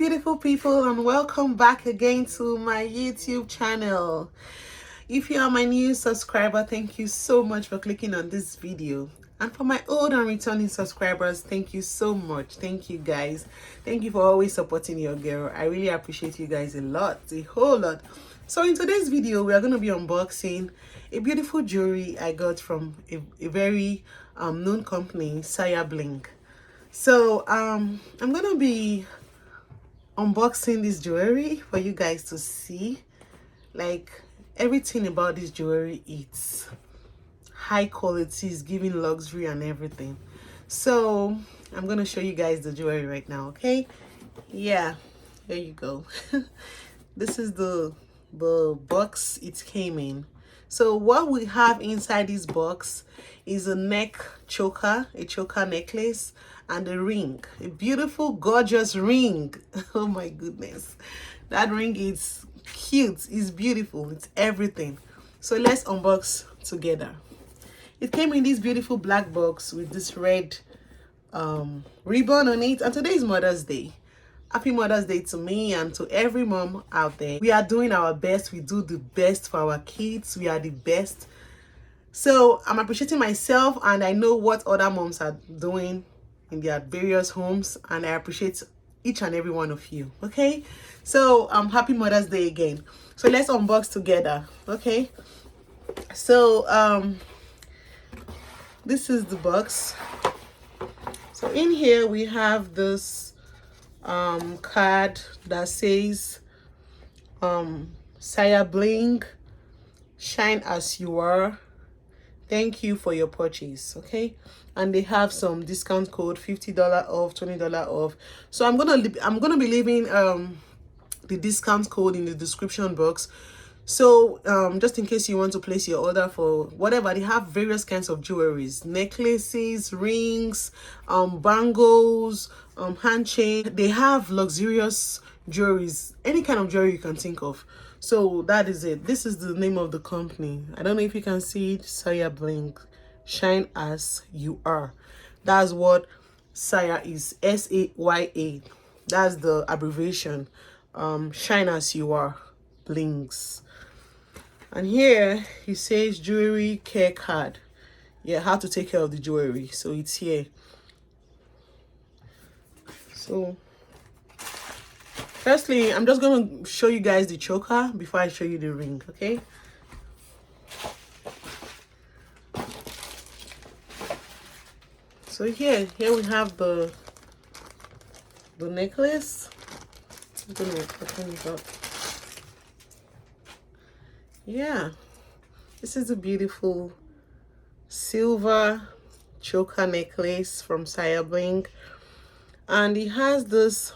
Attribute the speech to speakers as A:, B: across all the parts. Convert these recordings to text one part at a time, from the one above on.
A: beautiful people, and welcome back again to my YouTube channel. If you are my new subscriber, thank you so much for clicking on this video. And for my old and returning subscribers, thank you so much. Thank you guys. Thank you for always supporting your girl. I really appreciate you guys a lot, a whole lot. So in today's video, we are going to be unboxing a beautiful jewelry I got from a very known company, Sayabling. So I'm gonna be unboxing this jewelry for you guys to see. Like, everything about this jewelry, it's high quality, is giving luxury and everything. So I'm gonna show you guys the jewelry right now. Okay, yeah, there you go. This is the box it came in. So what we have inside this box is a neck choker, a choker necklace, and a ring, a beautiful, gorgeous ring. Oh my goodness, that ring is cute, it's beautiful, it's everything. So let's unbox together. It came in this beautiful black box with this red ribbon on it, and today is Mother's Day. Happy Mother's Day to me and to every mom out there. We are doing our best. We do the best for our kids. We are the best. So I'm appreciating myself, and I know what other moms are doing in their various homes, and I appreciate each and every one of you. Okay, so happy Mother's Day again. So let's unbox together. Okay, so this is the box. So in here we have this card that says Sayabling, shine as you are, thank you for your purchase. Okay, and they have some discount code, $50 off, $20 off. So I'm gonna be leaving the discount code in the description box. So just in case you want to place your order for whatever, they have various kinds of jewelries, necklaces, rings, bangles, hand chain. They have luxurious jewelries, any kind of jewelry you can think of. So that is it. This is the name of the company. I don't know if you can see it. Sayabling, shine as you are. That's what Saya is. S-A-Y-A. That's the abbreviation. Shine as you are, blings. And here he says jewelry care card. Yeah, how to take care of the jewelry. So it's here. So firstly, I'm just gonna show you guys the choker before I show you the ring. Okay, so here we have the necklace. I'm gonna open it up. Yeah, this is a beautiful silver choker necklace from Sayabling, and it has this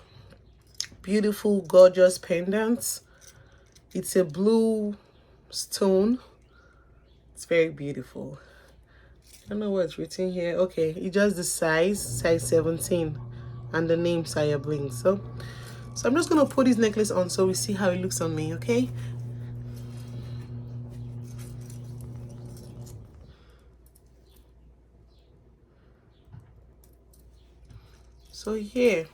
A: beautiful, gorgeous pendant. It's a blue stone. It's very beautiful. I don't know what's written here. Okay, it's just the size 17, and the name Sayabling. So I'm just gonna put this necklace on so we see how it looks on me. Okay. So here,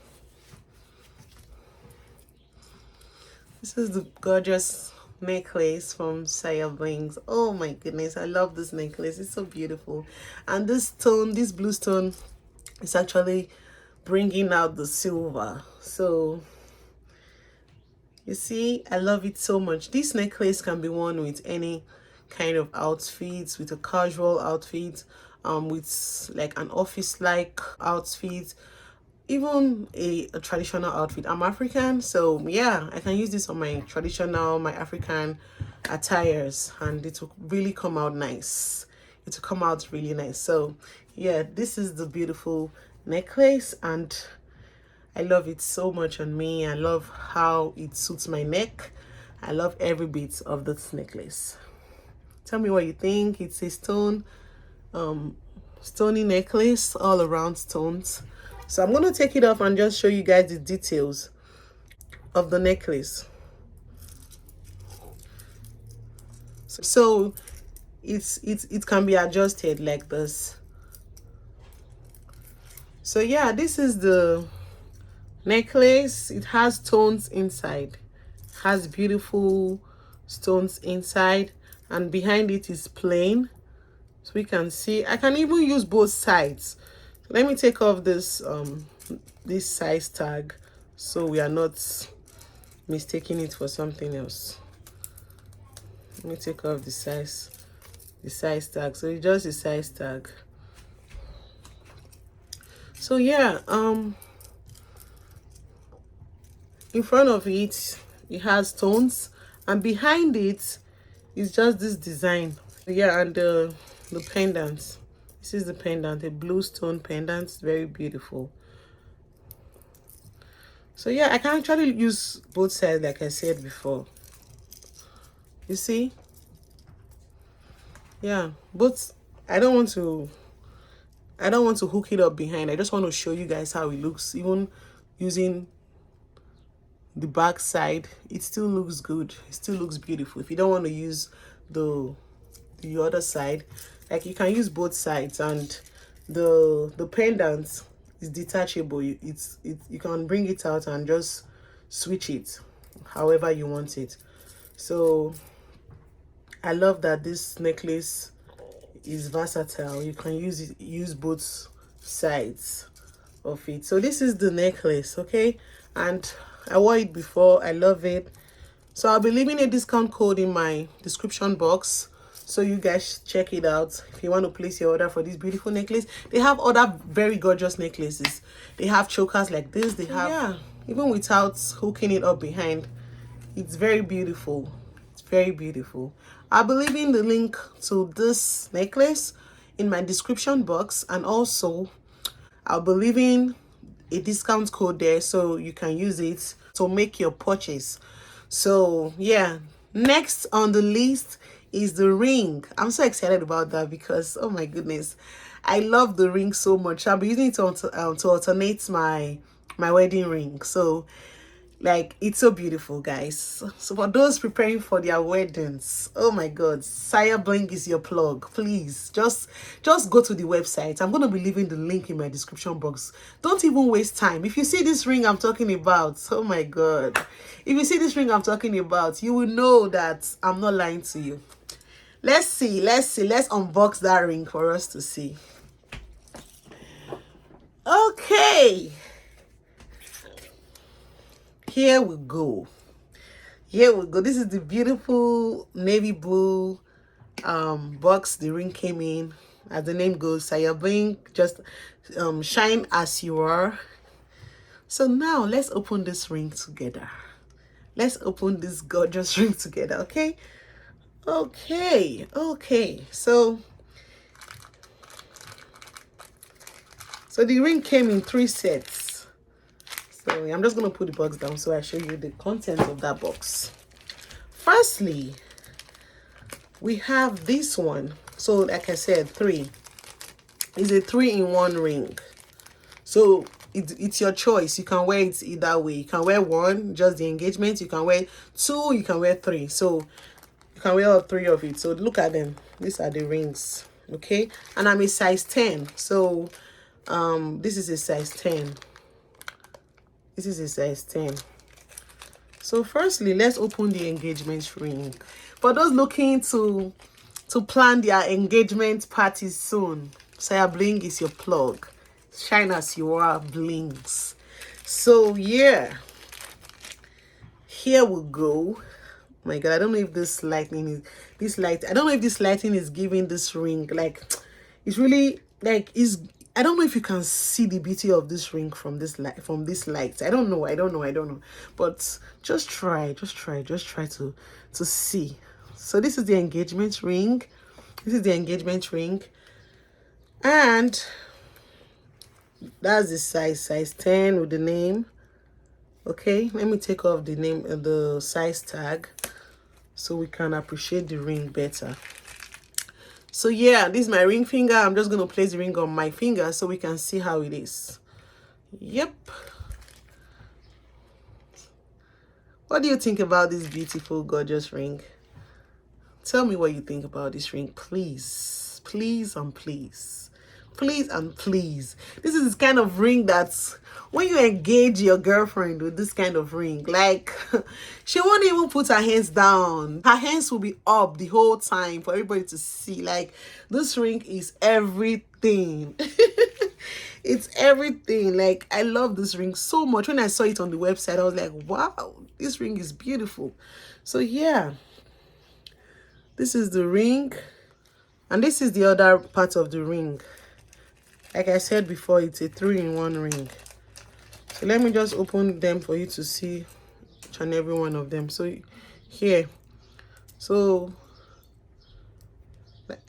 A: this is the gorgeous necklace from Sayablings. Oh my goodness, I love this necklace. It's so beautiful. And this stone, this blue stone, is actually bringing out the silver. So you see, I love it so much. This necklace can be worn with any kind of outfits, with a casual outfit, with like an office-like outfit, even a traditional outfit. I'm African, so yeah, I can use this on my traditional, my African attires, and it will really come out nice. It will come out really nice. So yeah, this is the beautiful necklace, and I love it so much on me. I love how it suits my neck. I love every bit of this necklace. Tell me what you think. It's a stony necklace, all around stones. So I'm going to take it off and just show you guys the details of the necklace. So it can be adjusted like this. So yeah, this is the necklace. It has stones inside, has beautiful stones inside, and behind it is plain. So we can see I can even use both sides. Let me take off this size tag so we are not mistaking it for something else. Let me take off the size tag. So it's just the size tag. So yeah, in front of it has stones, and behind it is just this design. Yeah, and the pendant. This is the pendant, a blue stone pendant, very beautiful. So yeah, I can actually use both sides like I said before. You see? Yeah, both. I don't want to hook it up behind. I just want to show you guys how it looks. Even using the back side, it still looks good. It still looks beautiful. If you don't want to use the other side, like, you can use both sides. And the pendant is detachable. You can bring it out and just switch it however you want it. So I love that this necklace is versatile. You can use both sides of it. So this is the necklace, okay? And I wore it before. I love it. So I'll be leaving a discount code in my description box, so you guys check it out if you want to place your order for this beautiful necklace. They have other very gorgeous necklaces. They have chokers like this. They have, yeah, even without hooking it up behind, it's very beautiful. It's very beautiful. I'll be leaving the link to this necklace in my description box, and also I'll be leaving a discount code there so you can use it to make your purchase. So yeah, next on the list is the ring. I'm so excited about that because, oh my goodness, I love the ring so much. I'll be using it to alternate my wedding ring. So like, it's so beautiful, guys. So for those preparing for their weddings, oh my god, Sayabling is your plug. Please just go to the website. I'm going to be leaving the link in my description box. Don't even waste time. If you see this ring I'm talking about, oh my god, if you see this ring I'm talking about, you will know that I'm not lying to you. Let's see, let's unbox that ring for us to see. Okay, here we go. This is the beautiful navy blue box the ring came in. As the name goes, Sayabling, just shine as you are. So now let's open this ring together. Let's open this gorgeous ring together, okay? Okay. So the ring came in 3 sets. So I'm just going to put the box down so I show you the contents of that box. Firstly, we have this one. So like I said, 3. It's a 3-in-1 ring. So it's your choice. You can wear it either way. You can wear 1, just the engagement. You can wear 2, you can wear 3. So you can wear all 3 of it. So look at them. These are the rings, okay? And I'm a size 10. So this is a size 10. This is a size 10. So firstly, let's open the engagement ring. For those looking to plan their engagement parties soon, Sayabling is your plug. Shine as you are, blings. So yeah, here we go. Oh my god, I don't know if this lighting is giving this ring, like, it's really like, I don't know if you can see the beauty of this ring from this light. I don't know. But just try to see. So this is the engagement ring. And that's the size 10 with the name. Okay, let me take off the name of the size tag so we can appreciate the ring better. So yeah, this is my ring finger. I'm just going to place the ring on my finger so we can see how it is. Yep. What do you think about this beautiful, gorgeous ring? Tell me what you think about this ring, please. Please and please. Please and please. This is the kind of ring that's when you engage your girlfriend with this kind of ring, like she won't even put her hands down. Her hands will be up the whole time for everybody to see. Like this ring is everything. It's everything. Like I love this ring so much. When I saw it on the website, I was like, wow, this ring is beautiful. So yeah, this is the ring. And this is the other part of the ring. Like I said before, it's a 3-in-1 ring. So let me just open them for you to see each and every one of them. So here, so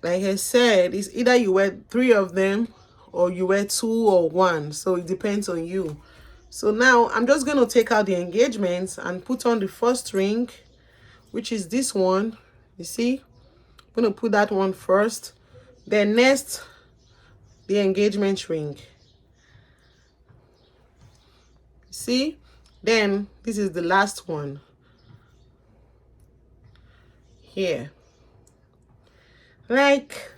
A: like I said, it's either you wear 3 of them or you wear 2 or 1. So it depends on you. So now I'm just going to take out the engagements and put on the first ring, which is this one. You see, I'm going to put that one first. Then next, the engagement ring. See, then this is the last one here. Like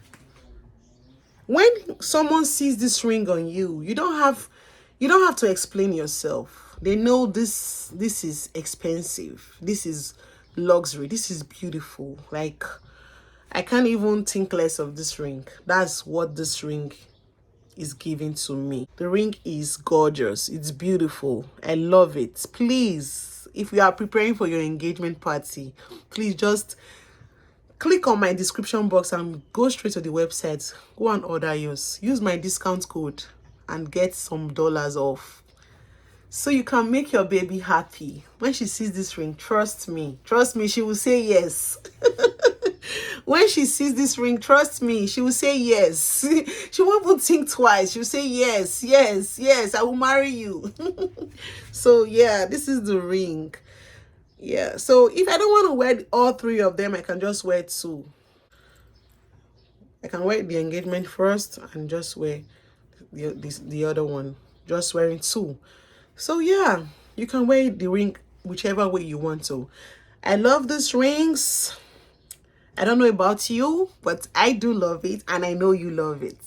A: when someone sees this ring on you, you don't have to explain yourself. They know this is expensive, this is luxury, this is beautiful. Like I can't even think less of this ring. That's what this ring is giving to me. The ring is gorgeous, it's beautiful, I love it. Please, if you are preparing for your engagement party, please just click on my description box and go straight to the website. Go and order yours. Use my discount code and get some dollars off, so you can make your baby happy. When she sees this ring, trust me, she will say yes. When she sees this ring, trust me, she will say yes. She won't even think twice. She'll say yes, yes, yes, I will marry you. So yeah, this is the ring. Yeah, so if I don't want to wear all 3 of them, I can just wear 2. I can wear the engagement first and just wear the other one, just wearing 2. So yeah, you can wear the ring whichever way you want to. I love these rings. I don't know about you, but I do love it, and I know you love it.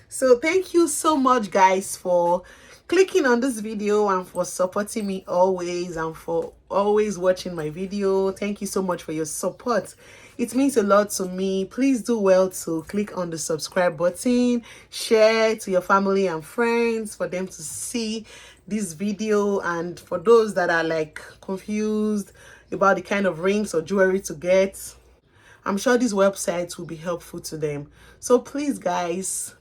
A: So thank you so much, guys, for clicking on this video and for supporting me always, and for always watching my video. Thank you so much for your support. It means a lot to me. Please do well to click on the subscribe button, share to your family and friends for them to see this video, and for those that are like confused about the kind of rings or jewelry to get, I'm sure these websites will be helpful to them. So please, guys,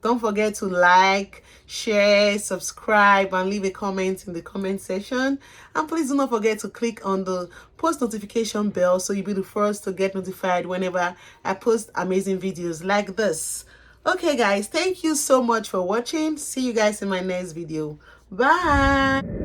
A: don't forget to like, share, subscribe, and leave a comment in the comment section. And please do not forget to click on the post notification bell so you'll be the first to get notified whenever I post amazing videos like this. Okay, guys, thank you so much for watching. See you guys in my next video. Bye.